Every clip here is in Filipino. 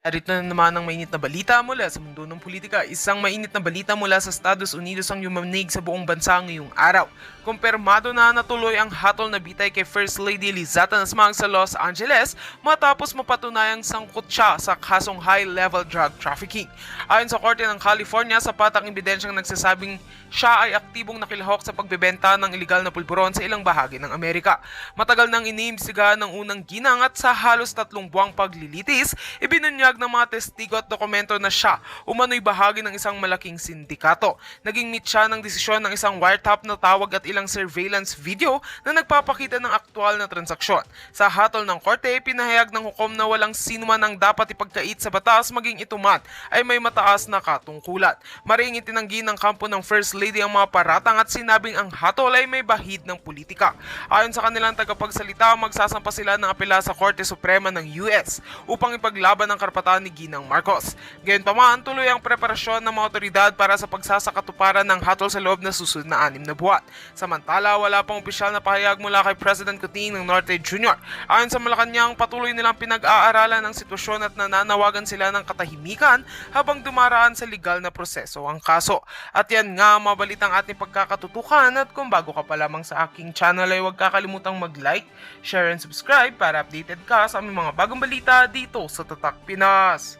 Narito na naman ang mainit na balita mula sa mundo ng politika. Isang mainit na balita mula sa Estados Unidos ang yumanig sa buong bansa ngayong araw. Kumpirmado na natuloy ang hatol na bitay kay First Lady Lizetta Nasmang sa Los Angeles matapos mapatunayang sangkot siya sa kasong high-level drug trafficking. Ayon sa Korte ng California, sapat ang ebidensyang nagsasabing siya ay aktibong nakilahok sa pagbebenta ng ilegal na pulburon sa ilang bahagi ng Amerika. Matagal nang iniimbestigahan ng unang ginang at sa halos 3 buwang paglilitis, ibinunyag ng mga testigo at dokumento na siya umano'y bahagi ng isang malaking sindikato. Naging mitya ng desisyon ng isang wiretap na tawag at ilang surveillance video na nagpapakita ng aktwal na transaksyon. Sa hatol ng korte, pinahayag ng hukom na walang sinuman ang dapat ipagkait sa batas maging ito man ay may mataas na katungkulan. Maring itinanggi ng kampo ng First Lady ang mga paratang at sinabing ang hatol ay may bahid ng politika. Ayon sa kanilang tagapagsalita, magsasampa sila ng apela sa Korte Suprema ng US upang ipaglaban ang karapatan ni Ginang Marcos. Gayunpaman, tuloy ang preparasyon ng mga otoridad para sa pagsasakatuparan ng hatol sa loob na susunod na 6 na buwan. Samantala, wala pang opisyal na pahayag mula kay President Coutinho ng Norte Jr. Ayon sa Malacanang, patuloy nilang pinag-aaralan ang sitwasyon at nananawagan sila ng katahimikan habang dumaraan sa legal na proseso ang kaso. At yan nga, mabalitang ating pagkakatutukan at kung bago ka pa lamang sa aking channel ay huwag kakalimutang mag-like, share and subscribe para updated ka sa aming mga bagong balita dito sa Tatak Pinas.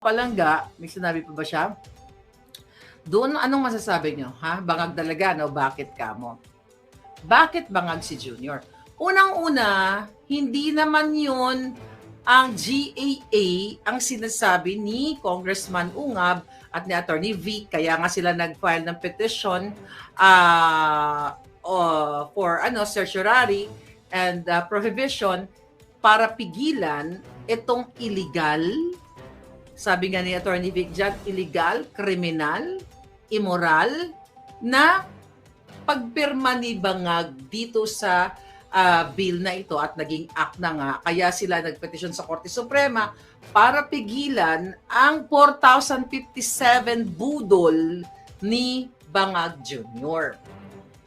Palangga, may sinabi pa ba siya? Doon, anong masasabi nyo? Ha? Bangag talaga, no? Bakit ka mo? Bakit bangag si Junior? Unang-una, hindi naman yun ang GAA ang sinasabi ni Congressman Ungab at ni Attorney V. Kaya nga sila nag-file ng petition for certiorari and prohibition para pigilan itong illegal, sabi nga ni Attorney Vic dyan, illegal, kriminal, immoral na pagpirma ni Bangag dito sa bill na ito at naging act na nga. Kaya sila nagpetisyon sa Korte Suprema para pigilan ang 4,057 budol ni Bangag Jr.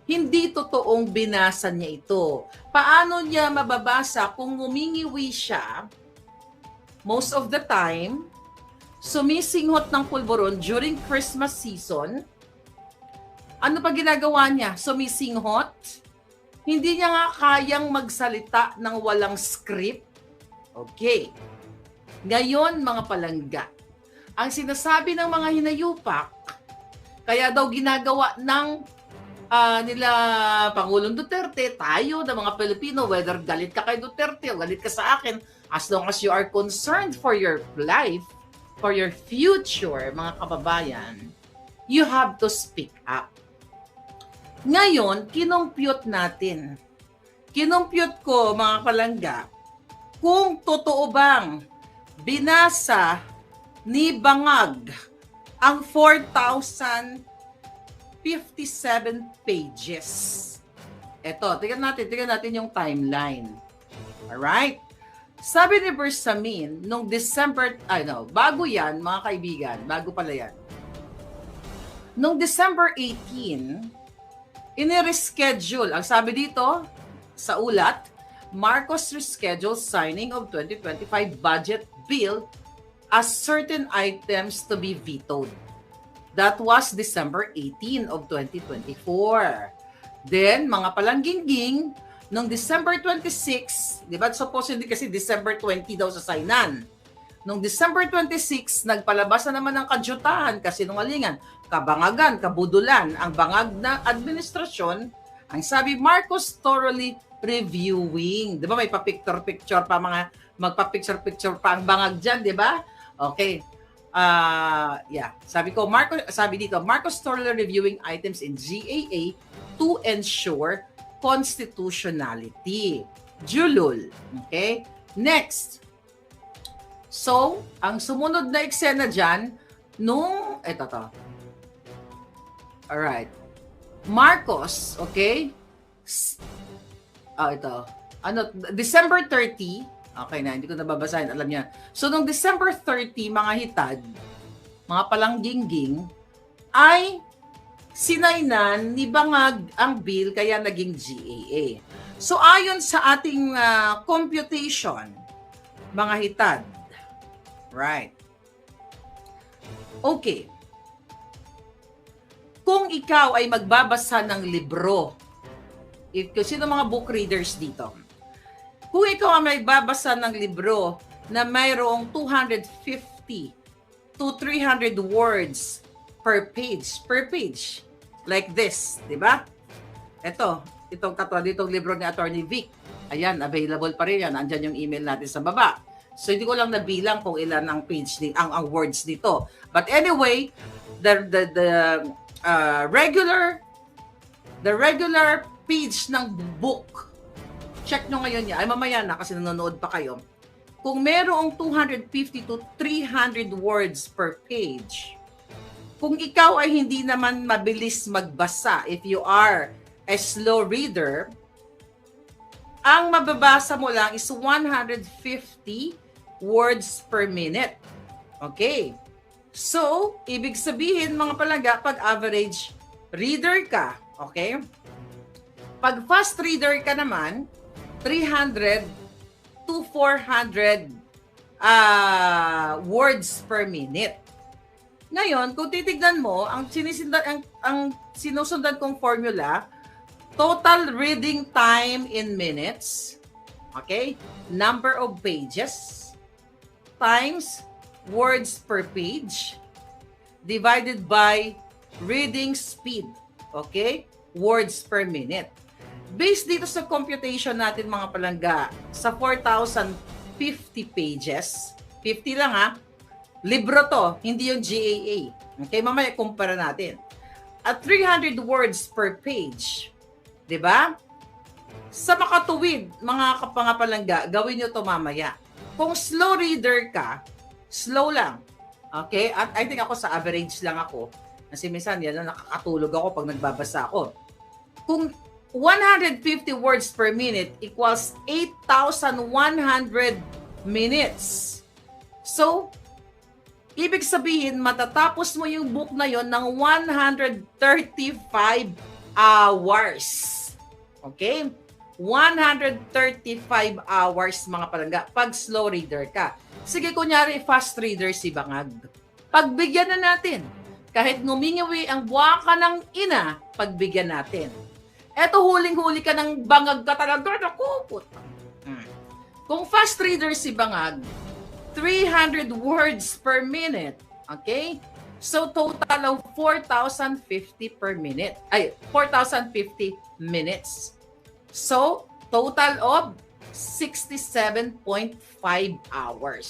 Hindi totoong binasa niya ito. Paano niya mababasa kung humingiwi siya most of the time, sumisinghot ng pulburon during Christmas season? Ano pa ginagawa niya? Sumisinghot? Hindi niya nga kayang magsalita ng walang script? Okay. Ngayon, mga palangga, ang sinasabi ng mga hinayupak, kaya daw ginagawa ng nila Pangulong Duterte, tayo na mga Pilipino, whether galit ka kay Duterte o galit ka sa akin, as long as you are concerned for your life, for your future, mga kababayan, you have to speak up. Ngayon, kinumpute natin. Kinumpute ko, mga palangga, kung totoo bang binasa ni Bangag ang 4,057 pages. Ito, tingnan natin yung timeline. Alright? Sabi ni Bersamin, nung December, bago yan, mga kaibigan, bago pala yan. Nung December 18, inireschedule, ang sabi dito sa ulat, Marcos rescheduled signing of 2025 budget bill as certain items to be vetoed. That was December 18 of 2024. Then, mga palanggingging, noong December 26, di ba, supposedly kasi December 20 daw sa signan. Noong December 26, nagpalabas na naman ng kadyutahan, kasinungalingan, kabangagan, kabudulan, ang bangag na administrasyon, ang sabi, Marcos thoroughly reviewing. Di ba, may pa-picture-picture pa, magpa-picture-picture pa ang bangag dyan, di ba? Okay. Sabi dito, Marcos thoroughly reviewing items in GAA to ensure constitutionality. Julul. Okay? Next. So, ang sumunod na eksena dyan, ito to. Alright. Marcos, okay? Ito. December 30, Okay na, hindi ko nababasahin, alam niya. So, noong December 30, mga hitad, mga palanggingging, ay sinaynan ni Bangag ang bill kaya naging GAA. So, ayon sa ating computation, mga hitad, right? Okay. Kung ikaw ay magbabasa ng libro, sino mga book readers dito? Kung ikaw ay magbabasa ng libro na mayroong 250 to 300 words per page, like this, di ba? Itong katulad ditong libro ni Attorney Vic. Ayan, available pa rin yan. Andyan yung email natin sa baba. So, hindi ko lang nabilang kung ilan ang page ang words nito. But anyway, the regular page ng book, check nyo ngayon yan, ay mamaya na kasi nanonood pa kayo, kung merong 250 to 300 words per page, kung ikaw ay hindi naman mabilis magbasa, if you are a slow reader, ang mababasa mo lang is 150 words per minute. Okay. So, ibig sabihin mga palangga, pag average reader ka, okay? Pag fast reader ka naman, 300 to 400 words per minute. Ngayon, kung titignan mo, ang sinusundan kong formula, total reading time in minutes, okay? Number of pages times words per page divided by reading speed, okay? Words per minute. Based dito sa computation natin mga palangga, sa 4,050 pages, 50 lang ha, libro to, hindi yung GAA. Okay, mamaya kumpara natin. At 300 words per page, di ba? Sa makatuwid, mga kapangapalangga, gawin nyo to mamaya. Kung slow reader ka, slow lang. Okay? At I think ako sa average lang ako. Kasi minsan, yan na nakakatulog ako pag nagbabasa ako. Kung 150 words per minute equals 8,100 minutes. So, ibig sabihin, matatapos mo yung book na yon ng 135 hours. Okay? 135 hours, mga palangga, pag slow reader ka. Sige, kunyari, fast reader si Bangag. Pagbigyan na natin. Kahit ngumingawi ang buwaka ng ina, pagbigyan natin. Eto, huling-huli ka ng Bangag ka talaga. Naku, kung fast reader si Bangag, 300 words per minute. Okay? So, total of 4,050 per minute. Ay, 4,050 minutes. So, total of 67.5 hours.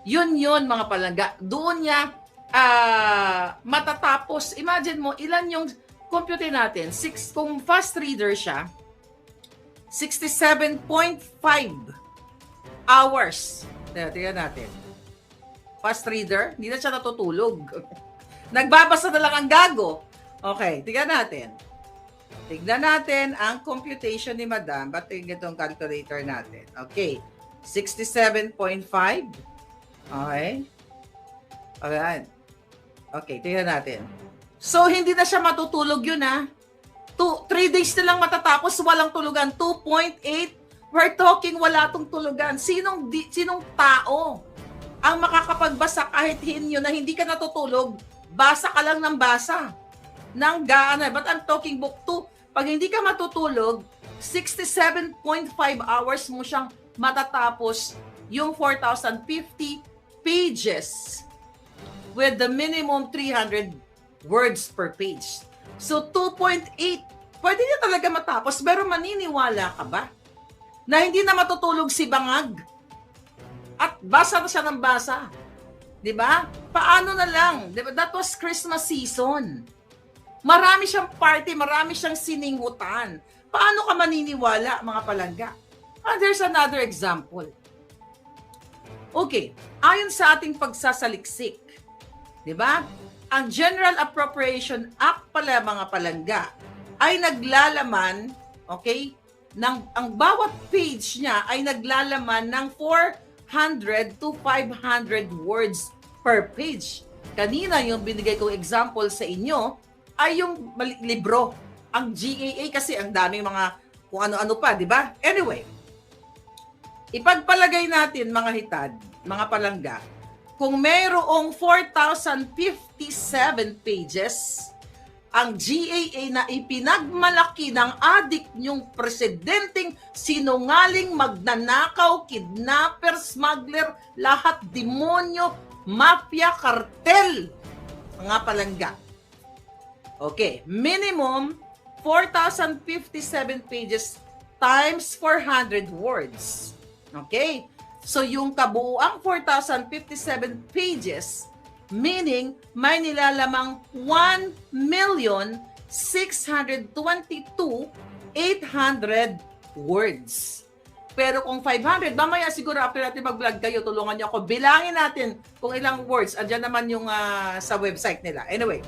Yun mga palangga. Doon niya matatapos. Imagine mo, ilan yung compute natin? Kung fast reader siya, 67.5 hours. Tingnan natin. Fast reader, hindi na siya natutulog. Nagbabasa na lang ang gago. Okay, tingnan natin. Tignan natin ang computation ni Madam. Ba't itong calculator natin? Okay. 67.5. Okay. Alright. Okay, tignan natin. So, hindi na siya matutulog yun, ha? 3 days na lang matatapos, walang tulugan. 2.8. We're talking wala tong tulugan. Sinong tao ang makakapagbasa kahit hinyo na hindi ka natutulog, basa ka lang ng basa. But I'm talking book 2. Pag hindi ka matutulog, 67.5 hours mo siyang matatapos yung 4,050 pages with the minimum 300 words per page. So 2.8, pwede niya talaga matapos, pero maniniwala ka ba na hindi na matutulog si Bangag? At basa na siya ng basa. Diba? Paano na lang? Diba? That was Christmas season. Marami siyang party, marami siyang siningutan. Paano ka maniniwala, mga palangga? There's another example. Okay, ayon sa ating pagsasaliksik, di ba? Ang General Appropriation Act pala, mga palangga, ay naglalaman, okay, ang bawat page niya ay naglalaman ng 400 to 500 words per page. Kanina yung binigay kong example sa inyo ay yung libro. Ang GAA kasi ang daming mga kung ano-ano pa, di ba? Anyway, ipagpalagay natin mga hitad, mga palangga, kung mayroong 4,057 pages, ang GAA na ipinagmalaki ng adik niyong presidenteng sinungaling, magnanakaw, kidnapper, smuggler, lahat demonyo, mafia, kartel, mga palangga. Okay, minimum 4,057 pages times 400 words. Okay? So yung kabuuang 4,057 pages, meaning may nilalamang 1,622,800 words. Pero kung 500, mamaya siguro after natin mag-vlog kayo, tulungan niyo ako. Bilangin natin kung ilang words. Andiyan naman yung sa website nila. Anyway,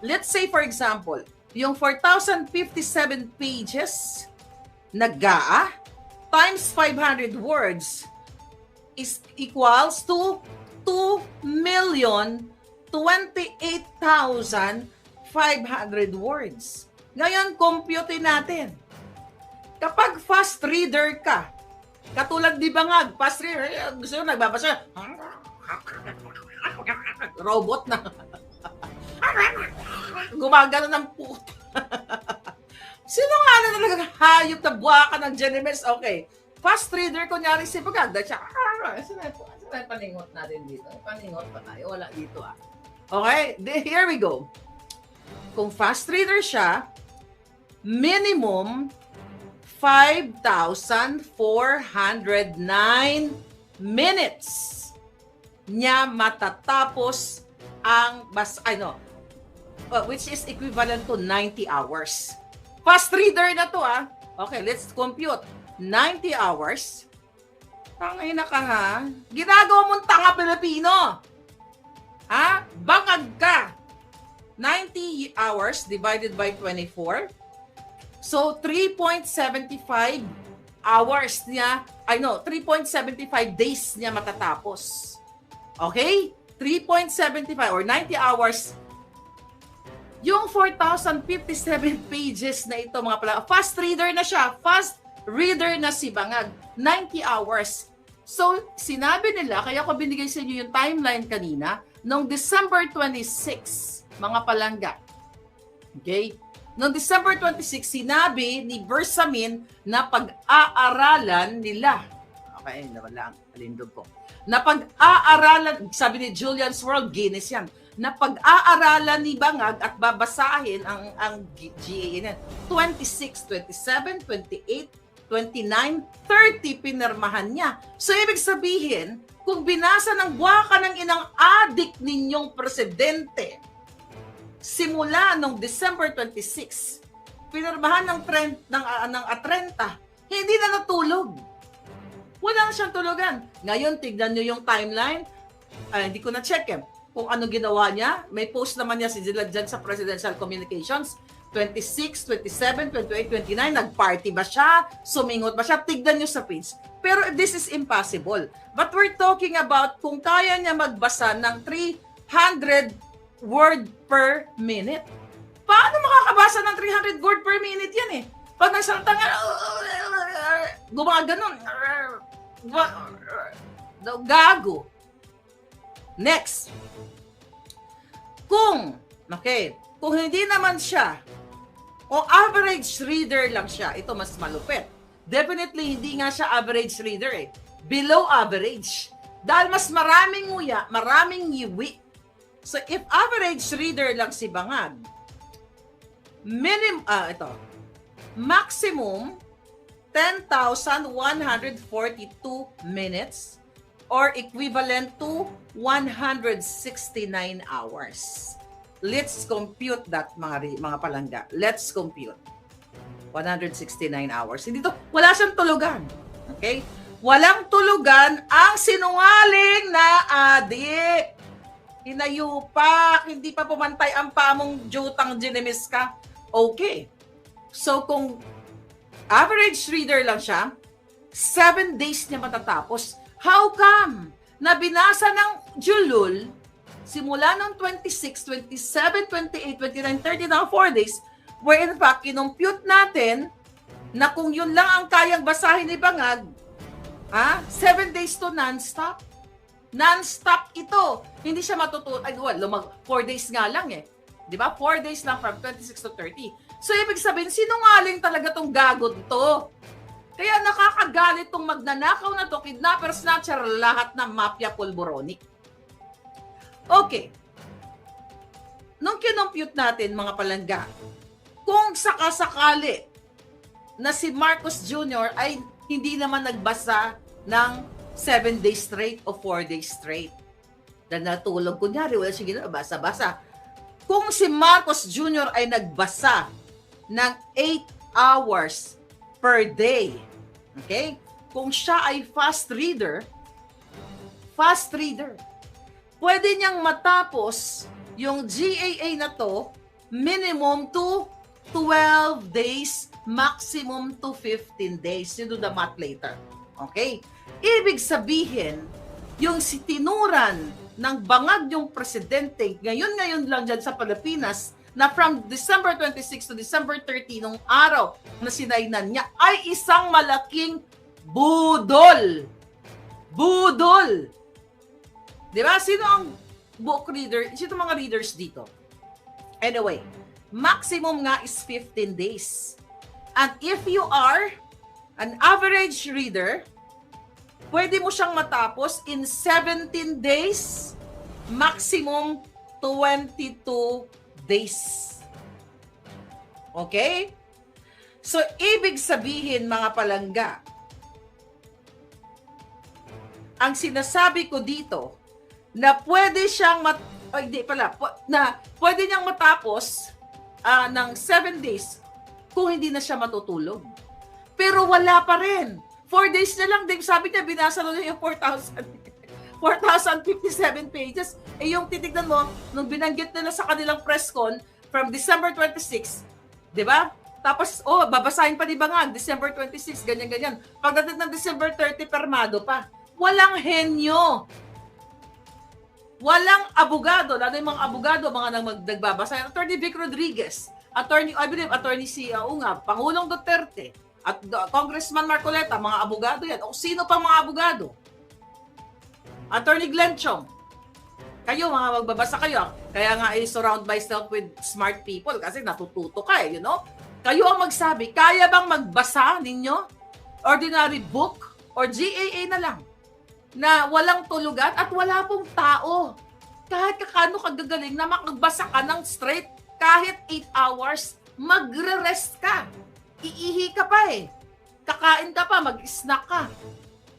let's say for example, yung 4,057 pages na GAA times 500 words is equals to 2,028,500 words. Ngayon, compute natin. Kapag fast reader ka, katulad di Bangag, fast reader, gusto nyo nagbabasa, robot na. Gumagano ng puto. Sino nga na talagang hayop na buwaka ng Genemes? Okay. Fast reader, kunyari si Bangag, dahil siya, sino yung paningot natin dito? Paningot pa tayo, wala dito ah. Okay, here we go. Kung fast reader siya, minimum 5,409 minutes niya matatapos ang which is equivalent to 90 hours. Fast reader na to ah. Okay, let's compute. 90 hours. Tangina ka ha. Ginagawa mong tanga Pilipino. Ha? Bangag ka. 90 hours divided by 24. So, 3.75 hours niya, 3.75 days niya matatapos. Okay? 3.75 or 90 hours. Yung 4,057 pages na ito, mga pala, fast reader na siya. Fast reader na si Bangag. 90 hours. So, sinabi nila, kaya ko binigay sa inyo yung timeline kanina, noong December 26, mga palangga. Okay? Noong December 26, sinabi ni Bersamin na pag-aaralan nila. Okay, nawala ang alindog ko. Na pag-aaralan, sabi ni Julian's World, Guinness yan, na pag-aaralan ni Bangag at babasahin ang GAA 26, 27, 28, 29, 30 pinirmahan niya. So, ibig sabihin, kung binasa ng buwaka ng inang adik ninyong presidente, simula nung December 26, pinirmahan ng 30, hindi na natulog. Wala na siyang tulugan. Ngayon, tignan nyo yung timeline. Hindi ko na-check kung ano ginawa niya. May post naman niya si Zilad dyan sa Presidential Communications. 26, 27, 28, 29, nag-party ba siya? Sumingot ba siya? Tignan nyo sa page. Pero this is impossible. But we're talking about kung kaya niya magbasa ng 300 word per minute. Paano makakabasa ng 300 word per minute yan eh? Pag nagsalita nga, gumaganon. Gago. Next. Kung hindi naman siya, o average reader lang siya, ito mas malupit. Definitely, hindi nga siya average reader eh. Below average. Dahil mas maraming nguya, maraming ngiwi. So, if average reader lang si Bangag, maximum 10,142 minutes or equivalent to 169 hours. Let's compute that, mga palangga. Let's compute. 169 hours. Wala siyang tulugan. Okay? Walang tulugan ang sinungaling na adik. Hinayupak, hindi pa pumantay ang pamong jutang Genemis ka. Okay. So, kung average reader lang siya, 7 days niya matatapos. How come? Na binasa ng Julul, simula ng 26, 27, 28, 29, 30 na 4 days, where in fact, kinumpute natin na kung yun lang ang kayang basahin ni Bangag, 7 days to non-stop. Non-stop ito. Hindi siya matutunan. 4 days nga lang eh. Di ba? 4 days lang from 26 to 30. So, ibig sabihin, sinungaling talaga tong gago to. Kaya nakakagalit tong magnanakaw na to, kidnapper, snatcher, lahat ng mafia pulboronic. Okay. Nung kinompute natin, mga palangga, kung sakasakali na si Marcos Jr. ay hindi naman nagbasa ng 7 days straight o 4 days straight. Dahil natulog, kunyari, wala siya ginawa, basa-basa. Kung si Marcos Jr. ay nagbasa ng 8 hours per day, okay? Kung siya ay fast reader, pwede niyang matapos yung GAA na to minimum to 12 days, maximum to 15 days. You do the math later. Okay? Ibig sabihin, yung tinuran ng bangag yung presidente, ngayon lang dyan sa Pilipinas, na from December 26 to December 30, nung araw na sinainan niya, ay isang malaking budol. Budol! Di ba? Sino ang book reader? Sino mga readers dito? Anyway, maximum nga is 15 days. And if you are an average reader, pwede mo siyang matapos in 17 days, maximum 22 days. Okay? So, ibig sabihin, mga palangga, ang sinasabi ko dito, na pwede siyang pwede niyang matapos ng 7 days kung hindi na siya matutulog. Pero wala pa rin. 4 days na lang, sabi niya, binasa na yung 4,057 pages. Eh yung titignan mo, nung binanggit nila sa kanilang press con, from December 26, di ba? Tapos, babasahin pa ni Bangag, December 26, ganyan-ganyan. Pagdating ng December 30, permado pa. Walang henyo. Walang abogado, lalo yung mga abogado, mga nagbabasa. Attorney Vic Rodriguez, Attorney Pangulong Duterte, at Congressman Marcoleta, mga abogado yan. O sino pang mga abogado? Attorney Glenn Chong. Kayo, mga magbabasa kayo. Kaya nga, I surround myself with smart people kasi natututo ka you know? Kayo ang magsabi, kaya bang magbasa ninyo? Ordinary book or GAA na lang na walang tulugan at wala pong tao. Kahit kakano kagagaling na makagbasa ka ng straight, kahit 8 hours, magre-rest ka. Iihi ka pa Kakain ka pa, mag-snack ka.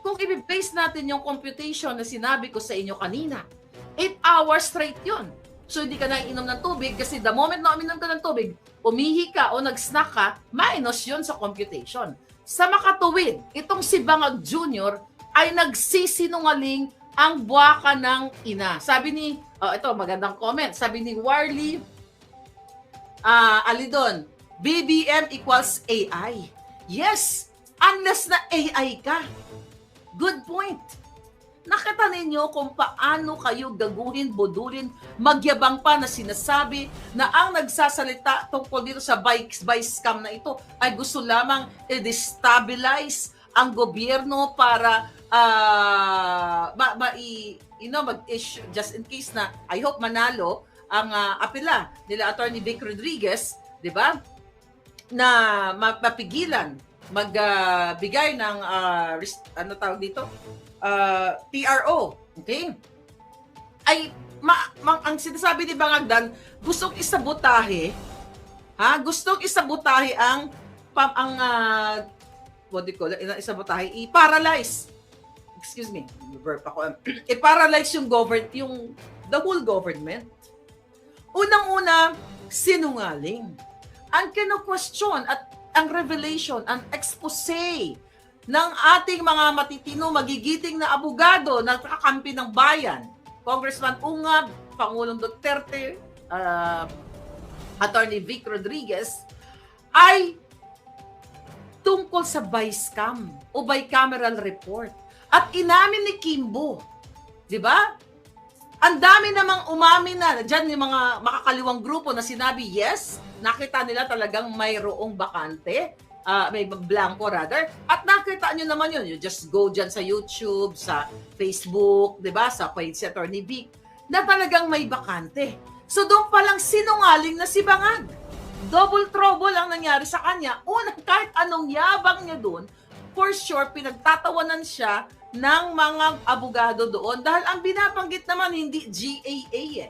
Kung i-base natin yung computation na sinabi ko sa inyo kanina, 8 hours straight yun. So, hindi ka na inom ng tubig kasi the moment na uminom ka ng tubig, umihi ka o nag-snack ka, minus yun sa computation. Sa makatuwid, itong si Bangag Jr. ay nagsisinungaling ang buwaka ng ina. Sabi ni, ito magandang comment, sabi ni Warley Alidon, BBM equals AI. Yes, unless na AI ka. Good point. Nakita ninyo kung paano kayo gaguhin, budulin, magyabang pa na sinasabi na ang nagsasalita tungkol dito sa vice scam na ito ay gusto lamang i-destabilize ang gobyerno para mag-issue, just in case na I hope manalo ang apela nila Attorney Vic Rodriguez, di ba? Na mapigilan magbigay ng tawag dito? TRO, okay? Ay ang sinasabi ni Bangagdan, gustong isabotahe, gustong isabotahe ang what do you call it? Isabotahe, i-paralyze. Excuse me, verb ako. I-paralyze yung the whole government. Unang-una, sinungaling. Ang kino-question at ang revelation, ang expose ng ating mga matitino, magigiting na abogado na kakampi ng bayan, Congressman Ungab, Pangulong Duterte, Attorney Vic Rodriguez, ay tungkol sa vice cam o bicameral report. At inamin ni Kimbo, di ba? Ang dami namang umamin na, dyan yung mga makakaliwang grupo na sinabi, yes, nakita nila talagang mayroong bakante, may blanco rather, at nakita nyo naman yun. You just go dyan sa YouTube, sa Facebook, di ba, sa page si Atty. Vic, na talagang may bakante. So doon palang sinungaling na si Bangag. Double trouble ang nangyari sa kanya. Unang, kahit anong yabang niya doon, for sure, pinagtatawanan siya ng mga abogado doon dahil ang binabanggit naman hindi GAA eh.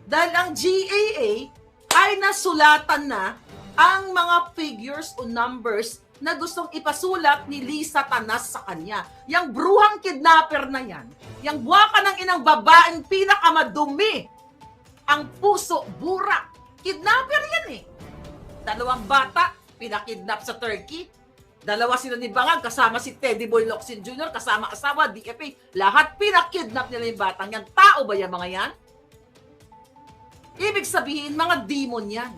Dahil ang GAA ay nasulatan na ang mga figures o numbers na gustong ipasulat ni Lisa Tanas sa kanya. Yang bruhang kidnapper na yan, yang buwaka ng inang babaeng pinakamadumi, ang puso, burak, kidnapper yan eh. 2 bata, pinakidnap sa Turkey. 2 sila ni Bangag, kasama si Teddy Boy Locsin Jr., kasama asawa, DFA. Lahat pinakidnap nila yung batang yan. Tao ba yan mga yan? Ibig sabihin, mga demon yan.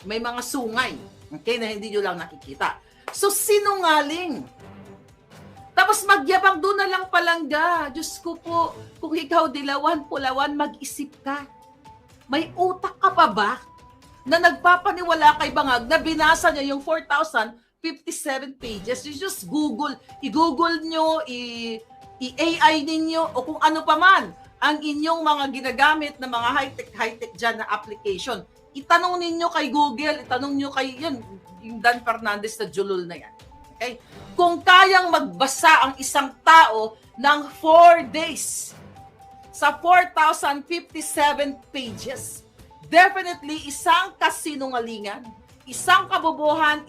May mga sungay, okay, na hindi nyo lang nakikita. So, sinungaling. Tapos magyabang doon na lang palangga. Diyos ko po, kung ikaw dilawan, pulawan, mag-isip ka. May utak ka pa ba na nagpapaniwala kay Bangag na binasa niya yung 4,057 pages? You just Google, i-Google nyo, i-AI ninyo, o kung ano pa man ang inyong mga ginagamit na mga high-tech dyan na application. Itanong ninyo kay Google, itanong nyo kay yun, yung Dan Fernandez na julul na yan. Okay? Kung kayang magbasa ang isang tao ng 4 days sa 4,057 pages, definitely isang kasinungalingan, isang kabubuhan,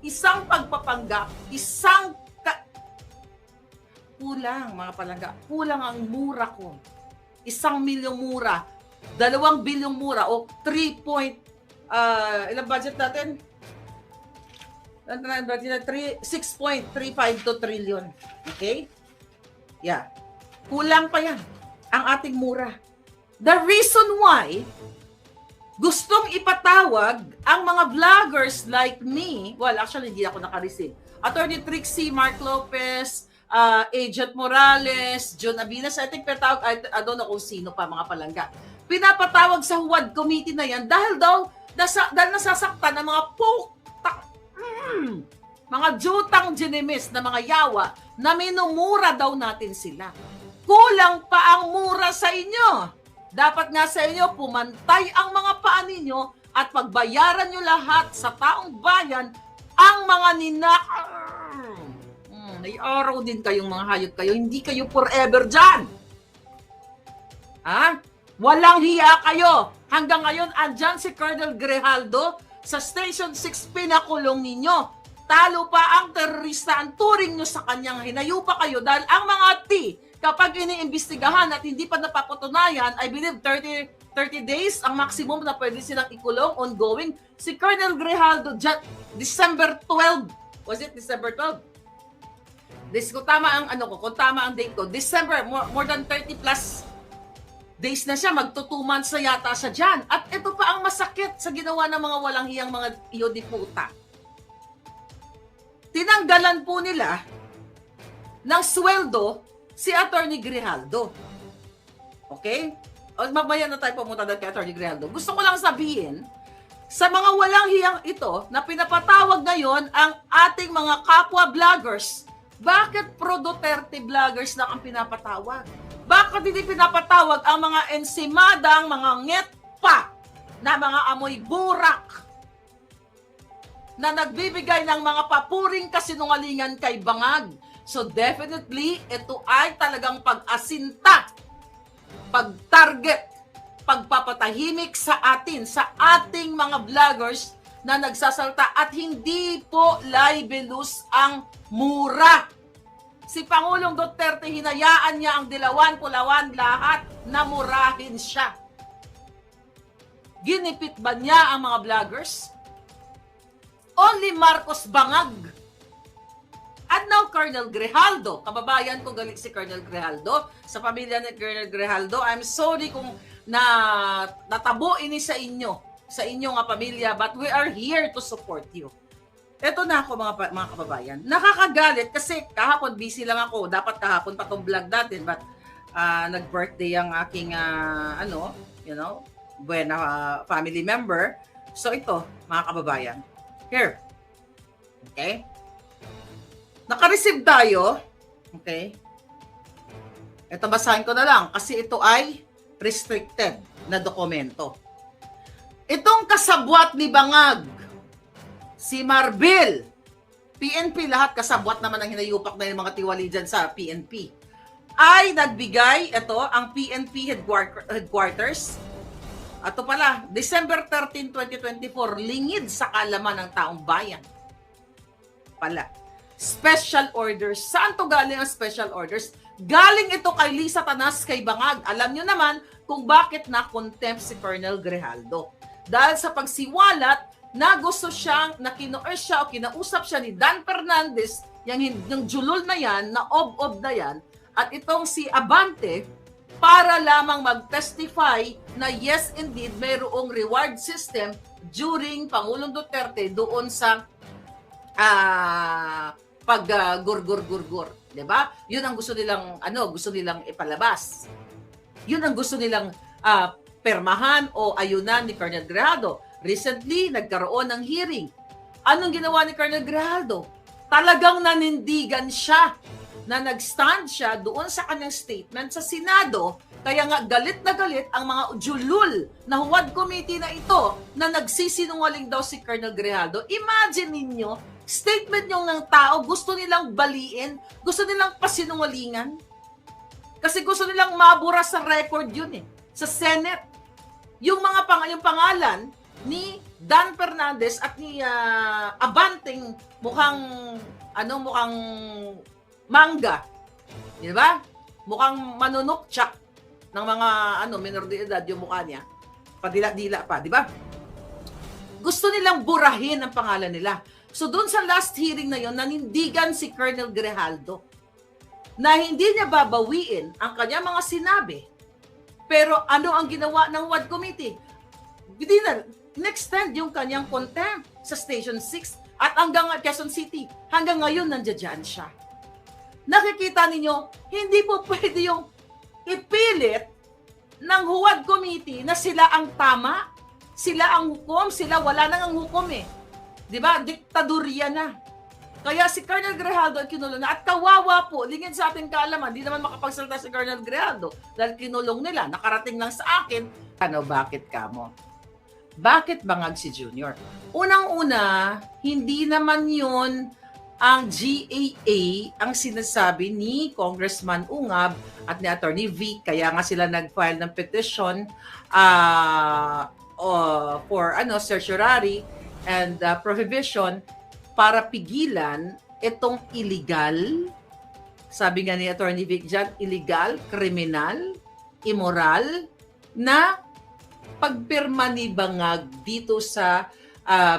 isang pagpapanggap, kulang mga palangga, kulang ang mura ko. 1 milyong mura, 2 bilyong mura, o 3 ilang budget natin? 6.35 to trillion. Okay? Yeah. Kulang pa yan ang ating mura. The reason why gustong ipatawag ang mga vloggers like me, well, actually, hindi ako naka-receive. Attorney Trixie, Mark Lopez, Agent Morales, John Abinas, I think petawag, I don't know kung sino pa, mga palangga. Pinapatawag sa HUAD committee na yan dahil daw, dahil nasasaktan ng mga mga jutang ginimis na mga yawa na minumura daw natin sila. Kulang pa ang mura sa inyo. Dapat nga sa inyo, pumantay ang mga paa ninyo at pagbayaran nyo lahat sa taong bayan ang mga may araw din kayong mga hayop kayo. Hindi kayo forever dyan. Ha? Walang hiya kayo. Hanggang ngayon, andyan si Colonel Grijaldo sa Station 6 pinakulong ninyo. Talo pa ang terorista, ang turing nyo sa kanyang hinayo pa kayo dahil ang mga kapag iniimbestigahan at hindi pa napapatunayan, I believe 30 days ang maximum na pwede silang ikulong, ongoing. Si Colonel Grijaldo, December 12, was it December 12? Kung tama ang kung tama ang date ko, December, more than 30 plus days na siya, magto 2 months na yata siya dyan. At ito pa ang masakit sa ginawa ng mga walang hiyang mga iyodiputa. Tinanggalan po nila ng sweldo si Attorney Grijaldo. Okay? O, mamaya na tayo pumunta doon kay Attorney Grijaldo. Gusto ko lang sabihin, sa mga walang hiyang ito, na pinapatawag ngayon ang ating mga kapwa vloggers, bakit pro-Duterte vloggers lang ang pinapatawag? Bakit hindi pinapatawag ang mga ensimadang, mga ngetpa, na mga amoy burak, na nagbibigay ng mga papuring kasinungalingan kay Bangag? So definitely, ito ay talagang pag-asinta, pag-target, pagpapatahimik sa atin, sa ating mga vloggers na nagsasalta at hindi po libelous ang mura. Si Pangulong Duterte, hinayaan niya ang dilawan, pulawan, lahat na murahin siya. Ginipit ba niya ang mga vloggers? Only Marcos Bangag. At now, Colonel Grijaldo, kababayan ko galing si Colonel Grijaldo, sa pamilya ni Colonel Grijaldo, I'm sorry kung natabo ini sa inyo, sa inyong pamilya, but we are here to support you. Eto na ako mga kababayan. Nakakagalit kasi kahapon busy lang ako. Dapat kahapon pa tong vlog natin but nag-birthday ang aking buena family member. So ito, mga kababayan. Here. Okay? Naka-receive tayo. Okay? Ito basahin ko na lang kasi ito ay restricted na dokumento. Itong kasabwat ni Bangag, si Marbil, PNP, lahat kasabwat naman ang hinayupak na yung mga tiwali dyan sa PNP, ay nagbigay, ito, ang PNP headquarters. Ito pala, December 13, 2024, lingid sa kalaman ng taong bayan. Pala. Special orders. Saan to galing ang special orders? Galing ito kay Lisa Tanas, kay Bangag. Alam nyo naman kung bakit na-contempt si Colonel Grijaldo. Dahil sa pagsiwalat na gusto siyang, na kinoerce siya o kinausap siya ni Dan Fernandez, yung julol na yan, na ob-ob na yan, at itong si Abante, para lamang mag-testify na yes, indeed, mayroong reward system during Pangulong Duterte doon sa pag-gur-gur-gur-gur. Diba? Yun ang gusto nilang ipalabas. Yun ang gusto nilang permahan o ayunan ni Colonel Grijaldo. Recently, nagkaroon ng hearing. Anong ginawa ni Colonel Grijaldo? Talagang nanindigan siya na nag-stand siya doon sa kanyang statement sa Senado. Kaya nga galit na galit ang mga julul na Huwad Committee na ito na nagsisinungaling daw si Colonel Grijaldo. Imagine ninyo, statement yung ng tao, gusto nilang baliin, gusto nilang pasinungalingan. Kasi gusto nilang mabura sa record yun sa Senate. Yung yung pangalan ni Dan Fernandez at ni Abanteng mukhang mangga. Di ba? Mukhang manunukchak ng mga minor de edad yung mukha niya. Padila-dila pa, di ba? Gusto nilang burahin ang pangalan nila. So doon sa last hearing na yon, nanindigan si Colonel Grijaldo na hindi niya babawiin ang kanya mga sinabi. Pero ano ang ginawa ng WAD Committee? Hindi na, in-extend yung kanyang contempt sa Station 6 at hanggang Quezon City. Hanggang ngayon, nandiyan siya. Nakikita ninyo, hindi po pwede yung ipilit ng Huwad Committee na sila ang tama, sila ang hukom, sila wala nang ang hukom Diba? Diktadurya na. Kaya si Colonel Grijaldo ay kinulong na. At kawawa po, lingid sa ating kaalaman, di naman makapagsalita si Colonel Grijaldo dahil kinulong nila. Nakarating lang sa akin, bakit ka mo? Bakit Bangag si Junior? Unang-una, hindi naman yun ang GAA ang sinasabi ni Congressman Ungab at ni Attorney V. Kaya nga sila nag-file ng petition for certiorari and prohibition para pigilan itong illegal, sabi nga ni Attorney Vic dyan, illegal, kriminal, immoral na pagpirma ni Bangag dito sa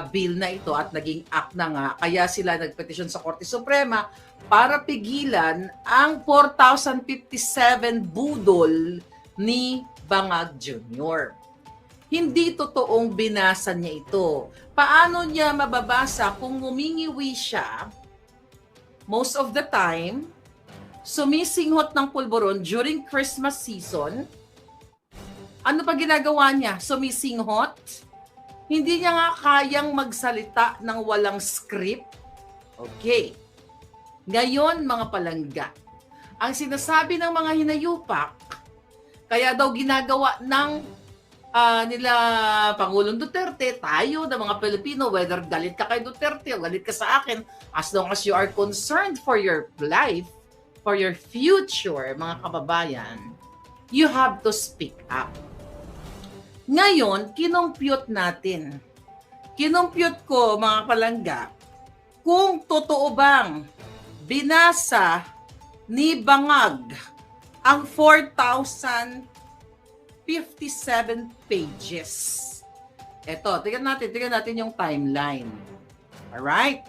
bill na ito at naging act na nga. Kaya sila nagpetisyon sa Korte Suprema para pigilan ang 4,057 budol ni Bangag Jr. Hindi totoong binasa niya ito. Paano niya mababasa kung humingiwi siya most of the time, sumisinghot ng pulburon during Christmas season? Ano pa ginagawa niya? Sumisinghot? Hindi niya nga kayang magsalita ng walang script? Okay. Ngayon, mga palangga, ang sinasabi ng mga hinayupak, kaya daw ginagawa ng nila Pangulong Duterte, tayo na mga Pilipino, whether galit ka kay Duterte o galit ka sa akin, as long as you are concerned for your life, for your future, mga kababayan, you have to speak up. Ngayon, kinumpute natin. Kinumpute ko, mga palangga, kung totoo bang binasa ni Bangag ang 4,057 pages. Ito, tingnan natin yung timeline. Alright?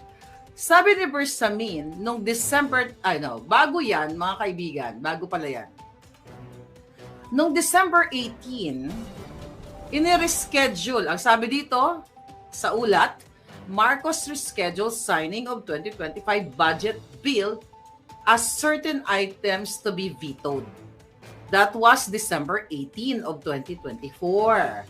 Sabi ni Bersamin, nung December, bago yan, mga kaibigan, bago pala yan. Nung December 18, inireschedule, ang sabi dito sa ulat, Marcos rescheduled signing of 2025 budget bill as certain items to be vetoed. That was December 18 of 2024.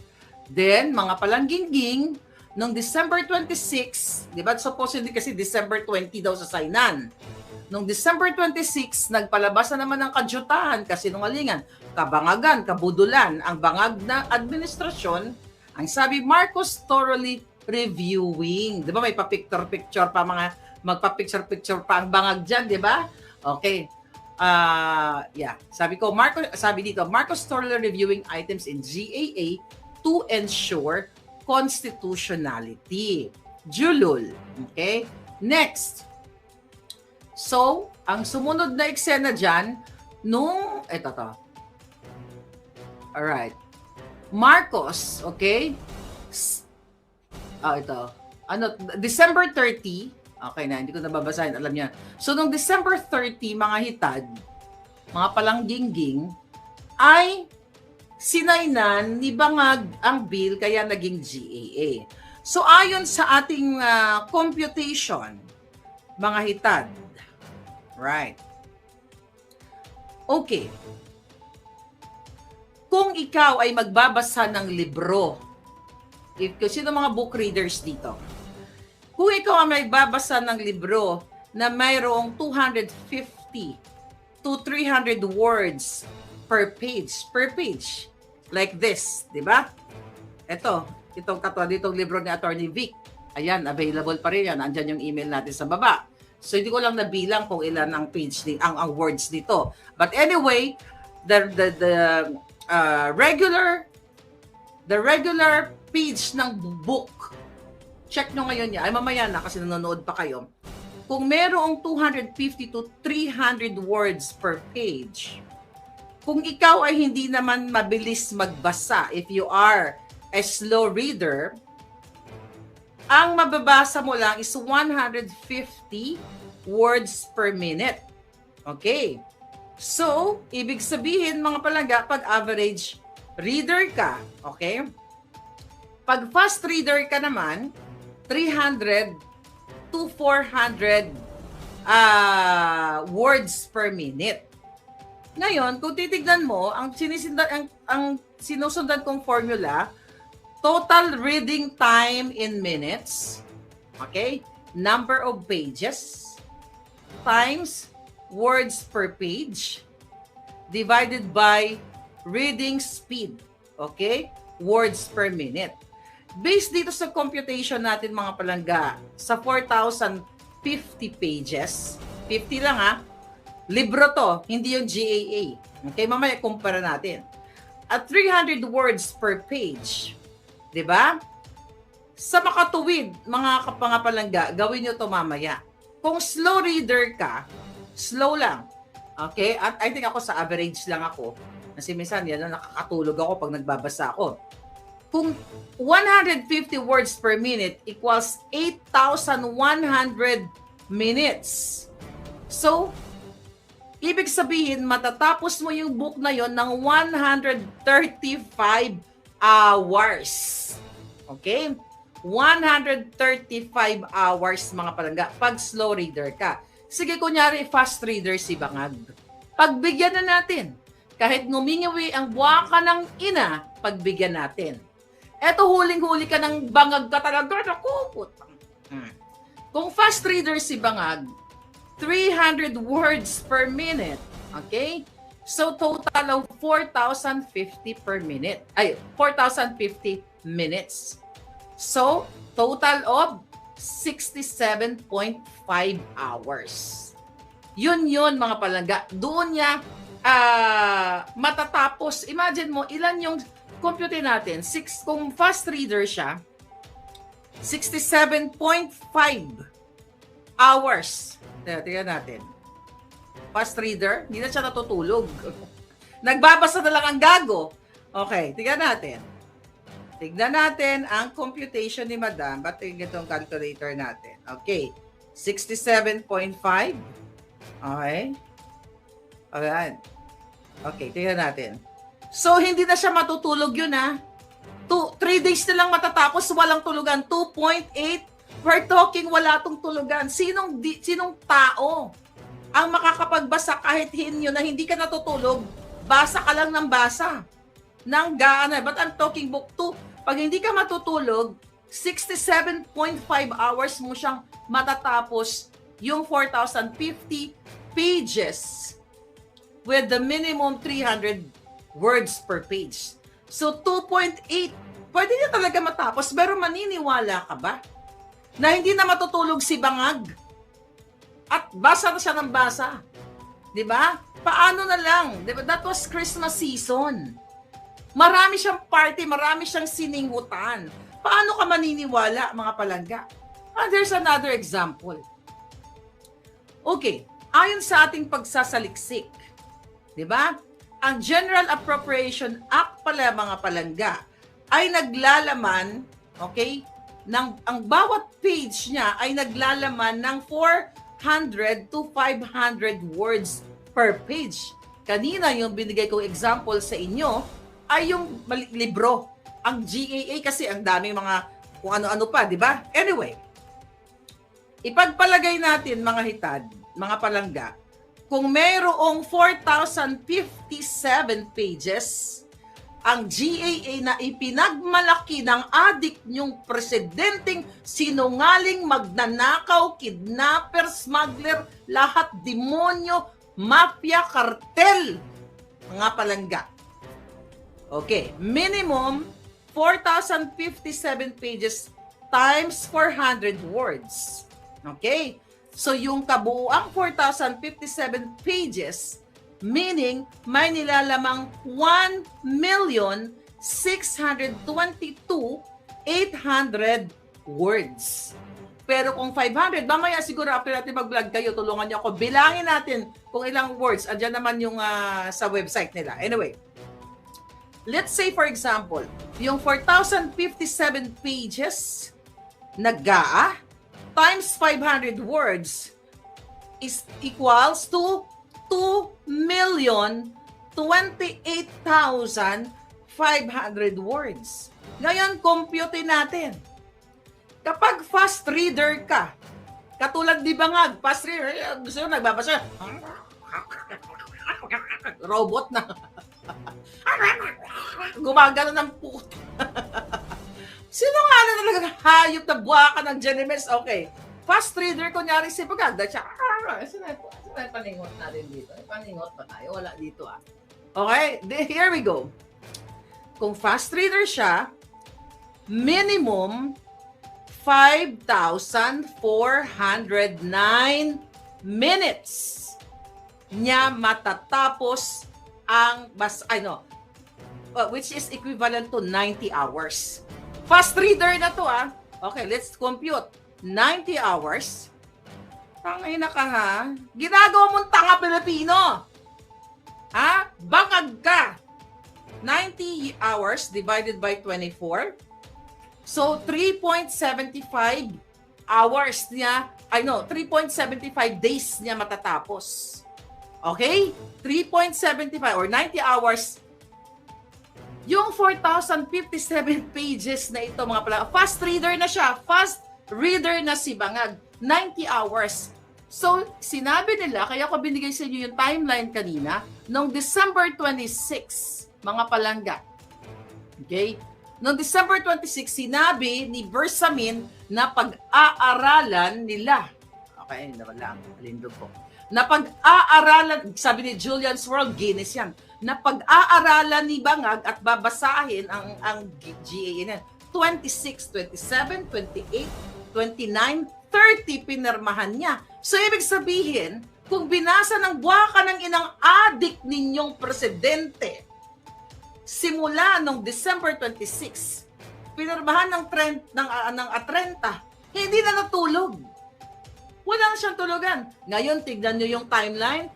Then, mga palanggingging, noong December 26, di ba, supposedly kasi December 20 daw sa signan. Noong December 26, nagpalabas na naman ng kadyutahan, kasinungalingan, kabangagan, kabudulan, ang bangag na administrasyon, ang sabi, Marcos thoroughly reviewing. Di ba, may pa-picture-picture pa, mga magpa-picture-picture pa ang bangag dyan, di ba? Okay. Sabi dito, Marcos thoroughly reviewing items in GAA to ensure constitutionality. Julul. Okay? Next. So, ang sumunod na eksena dyan, ito to. Alright. Marcos, okay? Ito. December 30, okay na, hindi ko nababasahin, alam niya. So, nung December 30, mga hitad, mga palanggingging, ay sinaynan ni Bangag ang bill kaya naging GAA. So, ayon sa ating computation, mga hitad, right. Okay. Kung ikaw ay magbabasa ng libro, sino mga book readers dito? Kung ikaw ay magbabasa ng libro na mayroong 250 to 300 words per page, like this, di ba? Itong katulad ditong libro ni Attorney Vic. Ayan, available pa rin yan. Andyan yung email natin sa baba. So, hindi ko lang nabilang kung ilan ang page ang words dito. But anyway, the regular page ng book, check nyo ngayon yan. Ay, mamaya na kasi nanonood pa kayo. Kung merong 250 to 300 words per page, kung ikaw ay hindi naman mabilis magbasa, if you are a slow reader, ang mababasa mo lang is 150 words per minute. Okay. So, ibig sabihin mga palangga, pag average reader ka, okay? Pag fast reader ka naman, 300 to 400 words per minute. Ngayon, kung titignan mo, ang sinusundan kong formula, total reading time in minutes, okay? Number of pages times words per page divided by reading speed, okay? Words per minute. Based dito sa computation natin mga palangga, sa 4,050 pages, 50 lang ha, libro to, hindi yung GAA. Okay, mamaya kumpara natin. At 300 words per page, di ba? Sa makatuwid, mga kapangapalangga, gawin nyo to mamaya. Kung slow reader ka, slow lang. Okay? At I think ako sa average lang ako. Kasi minsan yan, nakakatulog ako pag nagbabasa ako. Kung 150 words per minute equals 8,100 minutes. So, ibig sabihin, matatapos mo yung book na yon ng 135 hours. Okay? 135 hours, mga palangga, pag slow reader ka. Sige, kunyari, fast reader si Bangag. Pagbigyan na natin. Kahit ngumingawi ang buwaka ng ina, pagbigyan natin. Eto, huling-huli ka ng Bangag ka talaga. Naku, kung fast reader si Bangag, 300 words per minute. Okay? So, total of 4,050 per minute. Ay, 4,050 minutes. So, total of 67.5 hours. Yun mga palangga. Doon niya matatapos. Imagine mo, ilan yung compute natin? Kung fast reader siya, 67.5 hours. Tingnan natin. Fast reader, hindi na siya natutulog. Nagbabasa na lang ang gago. Okay, tingnan natin. Tignan natin ang computation ni Madam. Ba't itong calculator natin? Okay. 67.5. Okay. Ayan. Okay, tignan natin. So, hindi na siya matutulog yun, ha? 3 days na lang matatapos, walang tulugan. 2.8 We're talking wala tong tulugan. Sinong tao ang makakapagbasa kahit hinyo na hindi ka natutulog, basa ka lang ng basa. But I'm talking book 2. Pag hindi ka matutulog, 67.5 hours mo siyang matatapos yung 4,050 pages with the minimum 300 words per page. So 2.8, pwede niya talaga matapos, pero maniniwala ka ba na hindi na matutulog si Bangag? At basa na siya ng basa. Di ba? Paano na lang? Diba? That was Christmas season. Marami siyang party, marami siyang siningutan. Paano ka maniniwala, mga palangga? And there's another example. Okay, ayon sa ating pagsasaliksik, di ba? Ang General Appropriation Act pala, mga palangga, ay naglalaman, okay, ang bawat page niya ay naglalaman ng 400 to 500 words per page. Kanina yung binigay kong example sa inyo ay yung libro. Ang GAA kasi ang daming mga kung ano-ano pa, di ba? Anyway, ipagpalagay natin mga hitad, mga palangga, kung mayroong 4,057 pages, ang GAA na ipinagmalaki ng adik niyong presidenteng sinungaling, magnanakaw, kidnapper, smuggler, lahat demonyo, mafia, kartel, mga palangga. Okay, minimum 4,057 pages times 400 words. Okay? So yung kabuuang 4,057 pages, meaning may nilalamang 1,622,800 words. Pero kung 500, mamaya siguro after natin mag-vlog kayo, tulungan niyo ako. Bilangin natin kung ilang words. Andiyan naman yung sa website nila. Anyway, let's say for example, yung 4,057 pages na GAA times 500 words is equals to 2,028,500 words. Ngayon, compute natin. Kapag fast reader ka, katulad ni Bangag, fast reader, gusto nyo nagbabasa, robot na. Gumagano ng puto. Sino nga na talagang hayop na buwaka ng Genemes? Okay. Fast reader, kunyari si Bangag, dahil siya, sino yung paningot natin dito? Paningot ba tayo? Wala dito ah. Okay, here we go. Kung fast reader siya, minimum 5,409 minutes niya matatapos ang which is equivalent to 90 hours. Fast reader na to ah. Okay, let's compute. 90 hours. Tangina ka ha. Ginagawa mong tanga Pilipino. Ha? Bangag ka. 90 hours divided by 24. So, 3.75 hours niya, 3.75 days niya matatapos. Okay? 3.75 or 90 hours. Yung 4,057 pages na ito, mga pala, fast reader na siya. Fast reader na si Bangag. 90 hours. So, sinabi nila, kaya ko binigay sa inyo yung timeline kanina, noong December 26, mga palangga. Okay? Noong December 26, sinabi ni Bersamin na pag-aaralan nila. Okay, nawala ang alindog ko. Na pag-aaralan, sabi ni Julian's World, Guinness yan, na pag-aaralan ni Bangag at babasahin ang GAA 26, 27, 28, 29, 30 pinirmahan niya. So, ibig sabihin, kung binasa ng buwaka ng inang adik ninyong presidente, simula nung December 26, pinirmahan ng 30, hindi na natulog. Wala na siyang tulugan. Ngayon, tignan nyo yung timeline.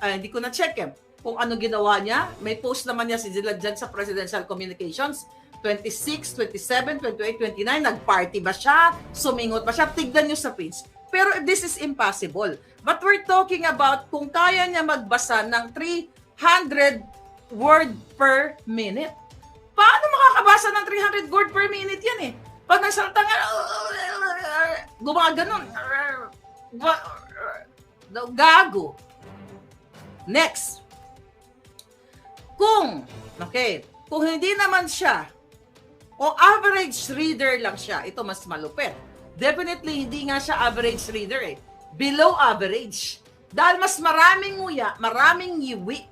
Hindi ko na-check kung ano ginawa niya. May post naman niya si Zilad dyan sa Presidential Communications. 26, 27, 28, 29, nag-party ba siya? Sumingot ba siya? Tignan nyo sa page. Pero this is impossible. But we're talking about kung kaya niya magbasa ng 300 word per minute. Paano makakabasa ng 300 word per minute yan eh? Pag nagsalta nga, Gumaganon. Gago. Next. Kung hindi naman siya, o average reader lang siya, ito mas malupit. Definitely, hindi nga siya average reader eh. Below average. Dahil mas maraming nguya, maraming yiwi.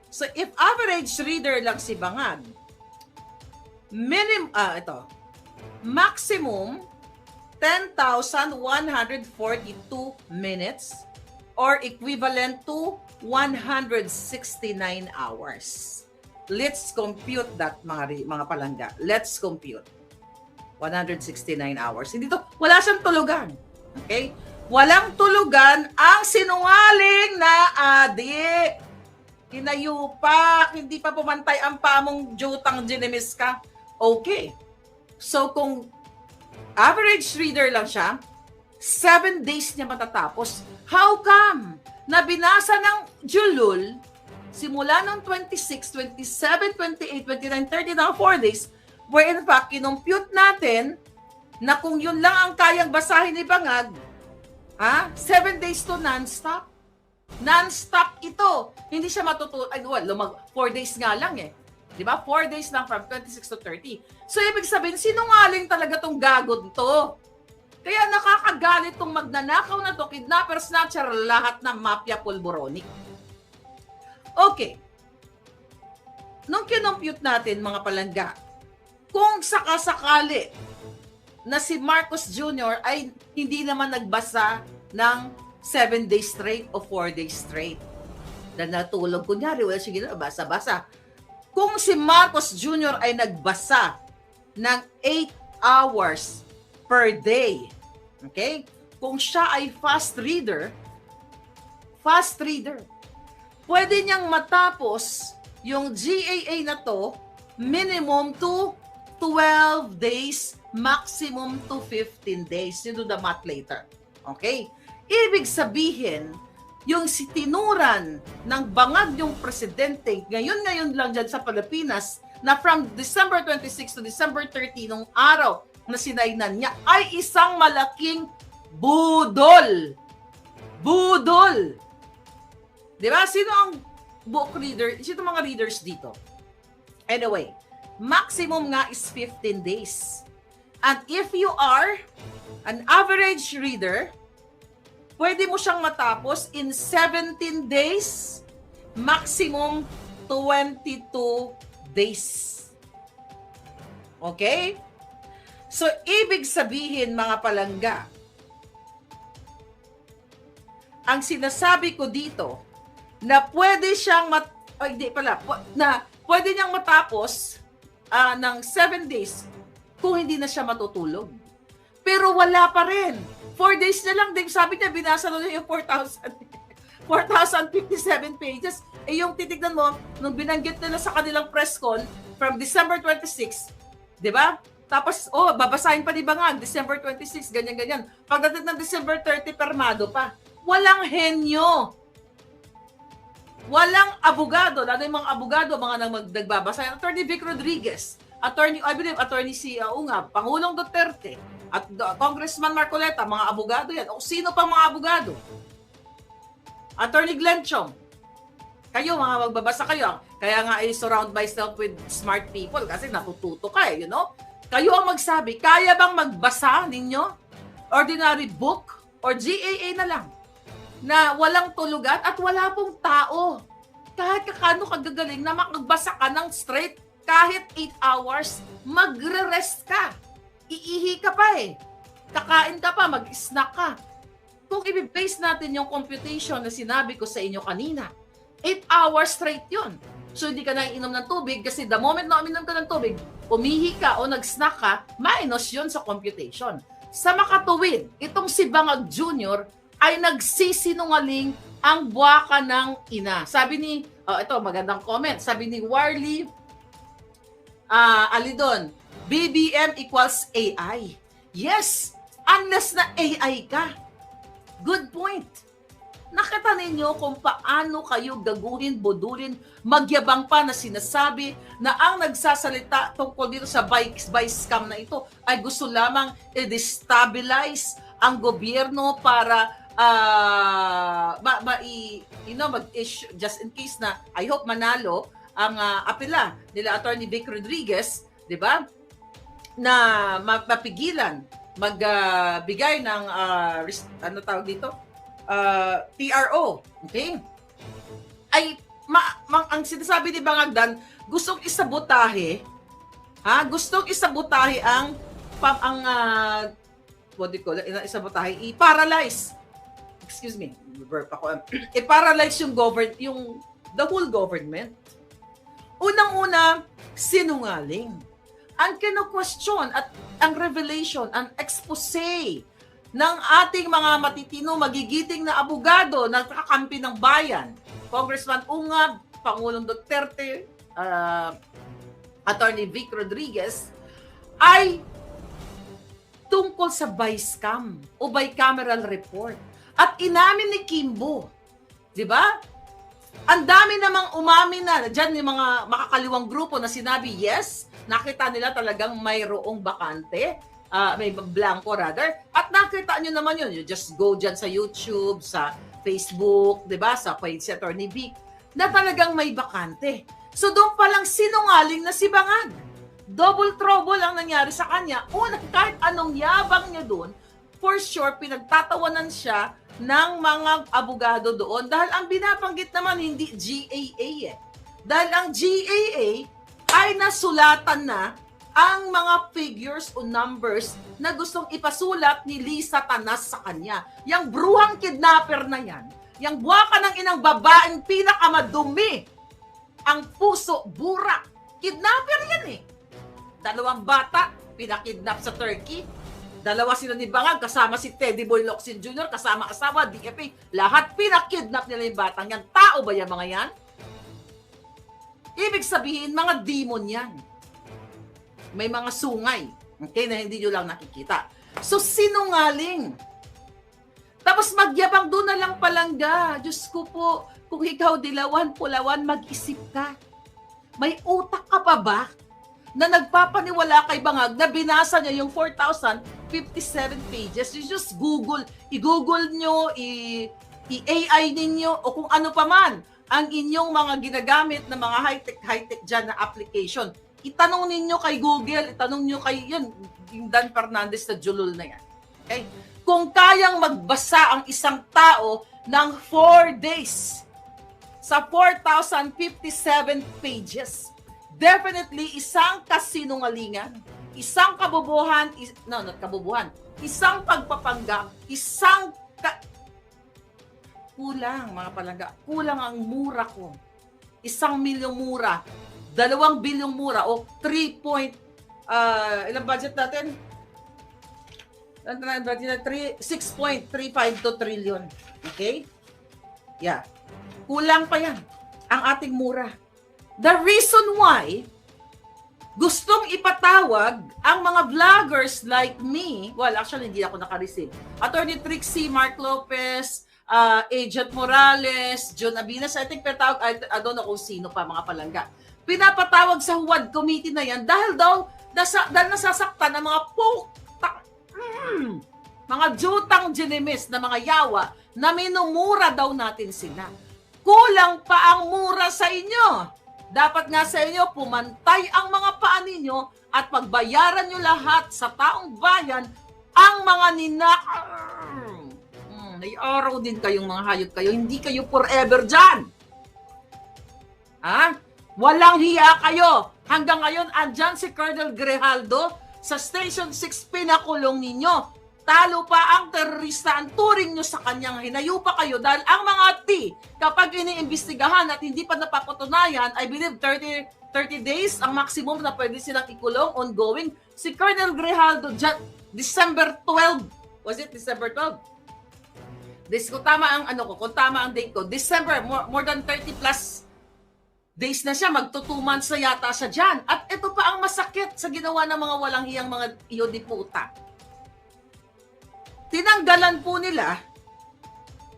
So, if average reader lang si Bangag, maximum 10,142 minutes or equivalent to 169 hours. Let's compute that, mga palangga. Let's compute. 169 hours. Hindi to, wala siyang tulugan. Okay? Walang tulugan ang sinungaling na adik. Hinayupak, hindi pa pumantay ang pamong jutang ginemis ka. Okay. So, kung average reader lang siya, 7 days niya matatapos. How come? Na binasa ng Julul, simula noong 26, 27, 28, 29, 30, na 4 days, where in fact, kinumpute natin na kung yun lang ang kayang basahin ni Bangag, 7 days to non-stop. Non-stop ito. Hindi siya matutunan. 4 days nga lang eh. Di ba? 4 days lang from 26 to 30. So, ibig sabihin, sinungaling talaga tong gagod to. Kaya nakakagalit tong magnanakaw na to, kidnapper, snatcher, lahat ng mafia pulboronic. Okay. Nung kinompute natin, mga palangga, kung sakasakali na si Marcos Jr. ay hindi naman nagbasa ng 7 days straight o 4 days straight. Dahil natulog, kunyari, wala siya ginawa, basa-basa. Kung si Marcos Jr. ay nagbasa ng 8 hours per day, okay? Kung siya ay fast reader, pwede niyang matapos yung GAA na to minimum to 12 days, maximum to 15 days. You do the math later. Okay? Ibig sabihin, yung tinuran ng Bangag yung presidente, ngayon lang dyan sa Pilipinas, na from December 26 to December 30, nung araw na sinainan niya, ay isang malaking budol. Budol! Di ba? Sino ang book reader? Sino mga readers dito? Anyway, maximum nga is 15 days. And if you are an average reader, pwede mo siyang matapos in 17 days, maximum 22 days. Okay? So, ibig sabihin, mga palangga, ang sinasabi ko dito, na pwede siyang pwede niyang matapos ng 7 days kung hindi na siya matutulog. Pero wala pa rin. 4 days na lang, sabi niya, binasa na yung 4,057 pages. Eh yung titignan mo, nung binanggit nila sa kanilang press con, from December 26, di ba? Tapos, babasahin pa ni Bangag, December 26, ganyan-ganyan. Pagdating ng December 30, permado pa. Walang henyo. Walang abogado, lalo yung mga abogado, mga nagbabasa. Attorney Vic Rodriguez, Attorney si Pangulong Duterte, at Congressman Marcoleta, mga abogado yan. O sino pang mga abogado? Attorney Glenn Chong. Kayo, mga magbabasa kayo. Kaya nga, I surround myself with smart people kasi natututo ka you know? Kayo ang magsabi, kaya bang magbasa ninyo? Ordinary book or GAA na lang na walang tulugan at wala pong tao. Kahit kakano kagagaling na magbasa ka ng straight, kahit 8 hours, magre-rest ka. Iihi ka pa Kakain ka pa, mag-snack ka. Kung i-base natin yung computation na sinabi ko sa inyo kanina, 8 hours straight yun. So, hindi ka naiinom ng tubig kasi the moment na uminom ka ng tubig, umihi ka o nag-snack ka, minus yun sa computation. Sa makatuwid, itong si Bangag Jr. ay nagsisinungaling ang buwaka ng ina. Sabi ni, ito magandang comment, sabi ni Warley Alidon, BBM equals AI. Yes, unless na AI ka. Good point. Nakita ninyo kung paano kayo gaguhin, budulin, magyabang pa na sinasabi na ang nagsasalita tungkol dito sa vice scam na ito ay gusto lamang i-destabilize ang gobyerno para mag-issue, just in case na, I hope manalo ang apela nila Attorney Vic Rodriguez, di ba? Na mapigilan, magbigay ng, ano tawag dito? TRO, okay? Ay, ang sinasabi ni Bangagdan, gustong isabotahe ang what do you call it? Isabotahe, i-paralyze. Excuse me, burp ako. I-paralyze yung the whole government. Unang-una, sinungaling. Ang kino-question at ang revelation, ang expose ng ating mga matitino, magigiting na abogado na kakampi ng bayan, Congressman Ungab, Pangulong Duterte, Attorney Vic Rodriguez, ay tungkol sa BICAM o bicameral report. At inamin ni Kimbo, di ba? Ang dami namang umamin na, dyan yung mga makakaliwang grupo na sinabi, yes, nakita nila talagang mayroong bakante, may blanco rather, at nakita nyo naman yun, you just go dyan sa YouTube, sa Facebook, di ba, sa page si Attorney Vic, na talagang may bakante. So doon palang sinungaling na si Bangag. Double trouble ang nangyari sa kanya. Una, kahit anong yabang niya doon, for sure, pinagtatawanan siya ng mga abogado doon dahil ang binabanggit naman hindi GAA eh. Dahil ang GAA ay nasulatan na ang mga figures o numbers na gustong ipasulat ni Lisa Tanas sa kanya. Yang bruhang kidnapper na yan, yang buwaka ng inang babaeng pinakamadumi, ang puso, burak, kidnapper yan eh. 2 bata, pinakidnap sa Turkey. 2 sila ni Bangag, kasama si Teddy Boy Locsin Jr., kasama asawa, DFA. Lahat pinakidnap nila yung batang yan. Tao ba yan mga yan? Ibig sabihin, mga demon yan. May mga sungay, okay, na hindi nyo lang nakikita. So, sinungaling. Tapos magyabang doon na lang palangga. Diyos ko po, kung ikaw dilawan, pulawan, mag-isip ka. May utak ka pa ba na nagpapaniwala kay Bangag na binasa niya yung 4,057 pages? You just Google, i-Google nyo, i-AI ninyo, o kung ano pa man ang inyong mga ginagamit na mga high-tech dyan na application. Itanong ninyo kay Google, itanong nyo kay yung Dan Fernandez na julul na yan. Okay? Kung kayang magbasa ang isang tao ng 4 days sa 4,057 pages, definitely isang kasinungalingan, isang kabubuhan, isang pagpapanggap, kulang mga palangga, kulang ang mura ko. 1 milyong mura, 2 bilyong mura, o 3 ilang budget natin? 6.35 to trillion. Okay? Yeah. Kulang pa yan. Ang ating mura. The reason why gustong ipatawag ang mga vloggers like me, well, actually, hindi ako naka-receive. Attorney Trixie, Mark Lopez, Agent Morales, John Abinas, I think petawag, I don't know kung sino pa, mga palangga. Pinapatawag sa HUAD committee na yan dahil nasasaktan ng mga mga jutang ginimis na mga yawa na minumura daw natin sila. Kulang pa ang mura sa inyo. Dapat nga sa inyo, pumantay ang mga paa ninyo at pagbayaran nyo lahat sa taong bayan ang mga may araw din kayong mga hayop kayo. Hindi kayo forever dyan. Ha? Walang hiya kayo. Hanggang ngayon, andyan si Colonel Grijaldo sa Station 6 pinakulong ninyo. Talo pa ang terorista, ang turing nyo sa kanyang hinayo pa kayo dahil ang mga kapag iniimbestigahan at hindi pa napapatunayan, I believe 30 days ang maximum na pwede silang ikulong ongoing. Si Colonel Grijaldo, December 12, was it December 12? Kung tama ang kung tama ang date ko, December, more than 30 plus days na siya, magto 2 months na yata siya dyan. At ito pa ang masakit sa ginawa ng mga walang hiyang mga iyo di puta. Tinanggalan po nila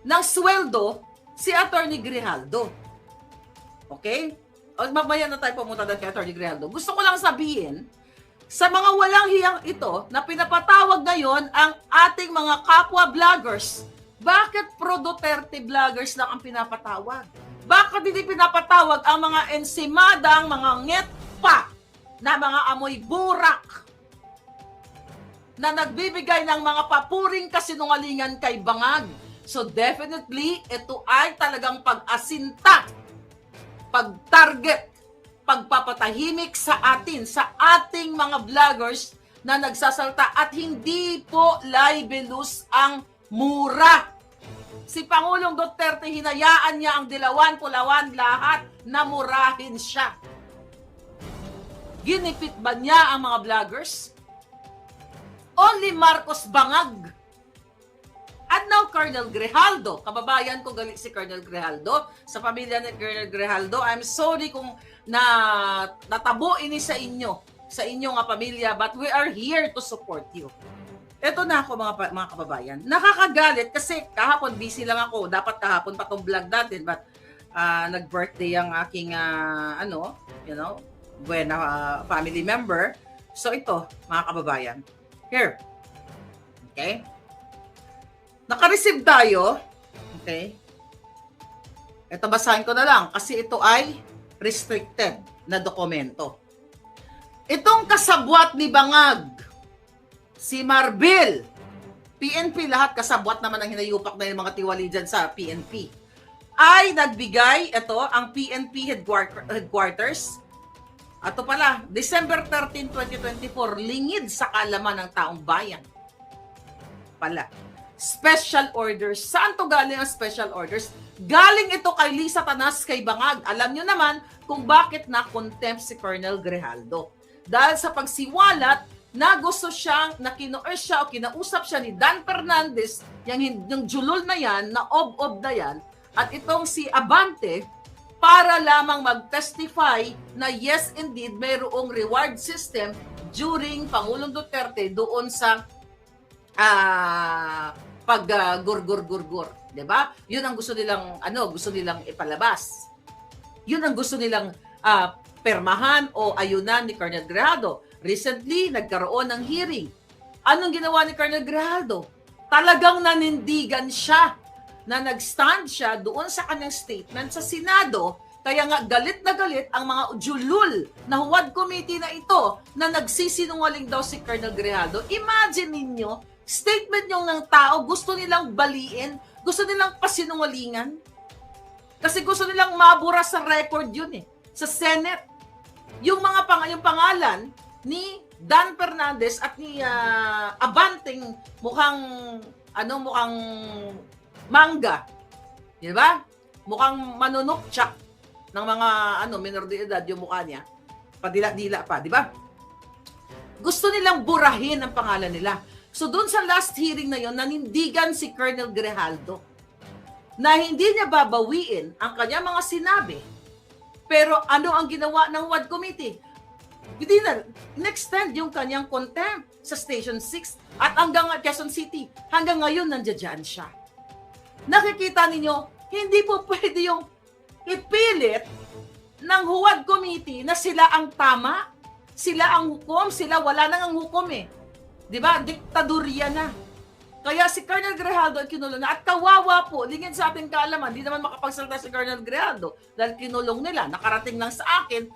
ng sweldo si Attorney Grijaldo. Okay? O, mamaya na tayo pumunta doon kay Attorney Grijaldo. Gusto ko lang sabihin, sa mga walang hiyang ito na pinapatawag ngayon ang ating mga kapwa vloggers. Bakit pro-Duterte vloggers lang ang pinapatawag? Bakit hindi pinapatawag ang mga ensimadang, mga ngetpa na mga amoy burak na nagbibigay ng mga papuring kasinungalingan kay Bangag? So definitely, ito ay talagang pag-asinta, pag-target, pagpapatahimik sa atin, sa ating mga vloggers na nagsasalta at hindi po libelous ang mura. Si Pangulong Duterte, hinayaan niya ang dilawan, pulawan, lahat na murahin siya. Ginipit ba niya ang mga vloggers? Only Marcos Bangag. At now, Colonel Grijaldo. Kababayan ko, galit si Colonel Grijaldo. Sa pamilya ni Colonel Grijaldo, I'm sorry kung natabo ini sa inyong pamilya, but we are here to support you. Ito na ako mga kababayan. Nakakagalit kasi kahapon busy lang ako. Dapat kahapon pa tong vlog natin, but nag-birthday ang aking buena family member. So ito, mga kababayan. Here. Okay? Naka-receive tayo. Okay? Ito, basahin ko na lang kasi ito ay restricted na dokumento. Itong kasabwat ni Bangag, si Marbil, PNP, lahat kasabwat naman ang hinayupak na yung mga tiwali dyan sa PNP, ay nagbigay, ito, ang PNP headquarters, ato pala, December 13, 2024, lingid sa kaalaman ng taong bayan. Pala. Special orders. Saan to galing ang special orders? Galing ito kay Lisa Tanas, kay Bangag. Alam nyo naman kung bakit na-contempt si Colonel Grijaldo. Dahil sa pagsiwalat na gusto siyang, na kinoerse siya o kinausap siya ni Dan Fernandez, yung julol na yan, na ob-ob na yan, at itong si Abante, para lamang mag-testify na yes, indeed, mayroong reward system during Pangulong Duterte doon sa pag-gur-gur-gur-gur, 'di ba? 'Yun ang gusto nilang ipalabas. 'Yun ang gusto nilang permahan o ayunan ni Colonel Grijaldo. Recently, nagkaroon ng hearing. Anong ginawa ni Colonel Grijaldo? Talagang nanindigan siya na nag-stand siya doon sa kanyang statement sa Senado. Kaya nga galit na galit ang mga julul na huwad committee na ito na nagsisinungaling daw si Colonel Grijaldo. Imagine ninyo, statement yung ng tao, gusto nilang baliin, gusto nilang pasinungalingan. Kasi gusto nilang mabura sa record yun sa Senate. Yung yung pangalan ni Dan Fernandez at ni Abanteng mukhang mangga. Di ba? Mukhang manunukchak ng mga minor de edad yung mukha niya. Padila-dila pa, di ba? Gusto nilang burahin ang pangalan nila. So doon sa last hearing na yon, nanindigan si Colonel Grijaldo na hindi niya babawiin ang kanyang mga sinabi. Pero ano ang ginawa ng WAD Committee? Hindi na, in-extend yung kanyang contempt sa Station 6 at hanggang Quezon City. Hanggang ngayon, nandiyan siya. Nakikita ninyo, hindi po pwede yung ipilit ng WAD Committee na sila ang tama, sila ang hukom, sila wala nang ang hukom Di ba? Diktadurya na. Kaya si Colonel Grijaldo ay kinulong na. At kawawa po, lingid sa ating kaalaman, di naman makapagsalita si Colonel Grijaldo dahil kinulong nila. Nakarating lang sa akin,